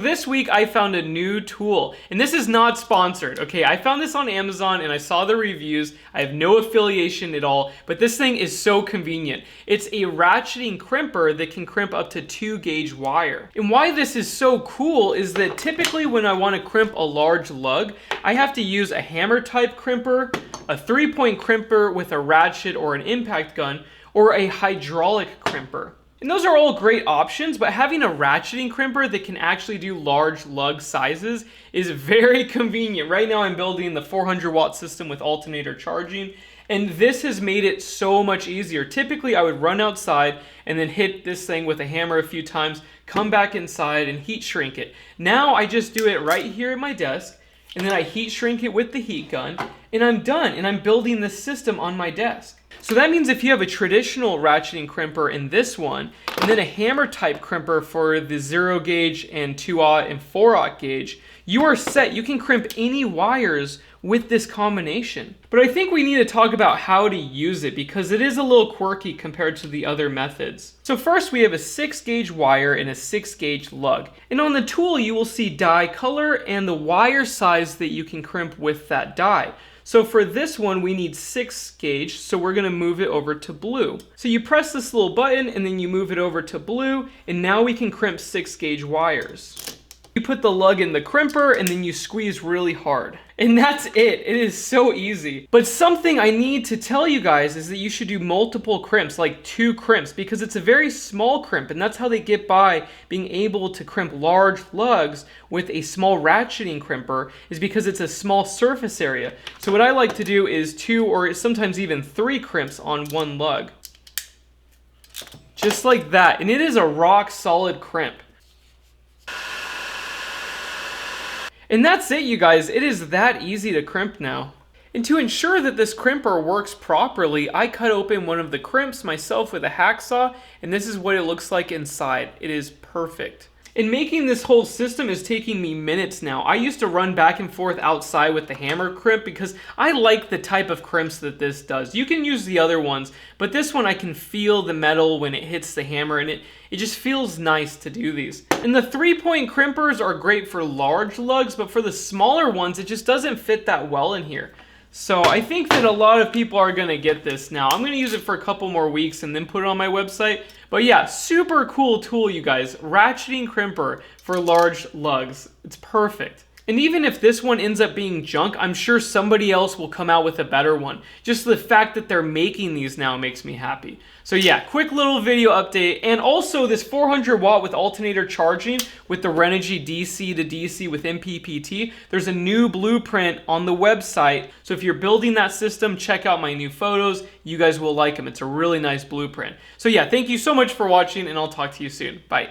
This week I found a new tool, and this is not sponsored, okay? I found this on Amazon and I saw the reviews. I have no affiliation at all, but this thing is so convenient. It's a ratcheting crimper that can crimp up to 2-gauge wire. And why this is so cool is that typically when I want to crimp a large lug, I have to use a hammer type crimper, a 3-point crimper with a ratchet or an impact gun, or a hydraulic crimper. And those are all great options, but having a ratcheting crimper that can actually do large lug sizes is very convenient. Right now I'm building the 400-watt system with alternator charging, and this has made it so much easier. Typically I would run outside and then hit this thing with a hammer a few times, come back inside and heat shrink it. Now I just do it right here at my desk, and then I heat shrink it with the heat gun, and I'm done, and I'm building this system on my desk. So that means if you have a traditional ratcheting crimper in this one, and then a hammer type crimper for the 0 gauge and 2/0 and 4/0 gauge, you are set. You can crimp any wires with this combination. But I think we need to talk about how to use it because it is a little quirky compared to the other methods. So first we have a 6-gauge wire and a 6-gauge lug. And on the tool you will see die color and the wire size that you can crimp with that die. So for this one, we need 6-gauge, so we're gonna move it over to blue. So you press this little button and then you move it over to blue, and now we can crimp 6-gauge wires. You put the lug in the crimper and then you squeeze really hard. And that's it. It is so easy. But something I need to tell you guys is that you should do multiple crimps, like 2 crimps, because it's a very small crimp, and that's how they get by being able to crimp large lugs with a small ratcheting crimper, is because it's a small surface area. So what I like to do is 2 or sometimes even 3 crimps on one lug. Just like that. And it is a rock solid crimp. And that's it, you guys. It is that easy to crimp now. And to ensure that this crimper works properly, I cut open one of the crimps myself with a hacksaw, and this is what it looks like inside. It is perfect. And making this whole system is taking me minutes now. I used to run back and forth outside with the hammer crimp because I like the type of crimps that this does. You can use the other ones, but this one I can feel the metal when it hits the hammer, and it just feels nice to do these. And the 3-point crimpers are great for large lugs, but for the smaller ones, it just doesn't fit that well in here. So I think that a lot of people are gonna get this now. I'm gonna use it for a couple more weeks and then put it on my website. But yeah, super cool tool, you guys. Ratcheting crimper for large lugs. It's perfect. And even if this one ends up being junk, I'm sure somebody else will come out with a better one. Just the fact that they're making these now makes me happy. So yeah, quick little video update. And also this 400-watt with alternator charging with the Renogy DC to DC with MPPT. There's a new blueprint on the website. So if you're building that system, check out my new photos. You guys will like them. It's a really nice blueprint. So yeah, thank you so much for watching, and I'll talk to you soon. Bye.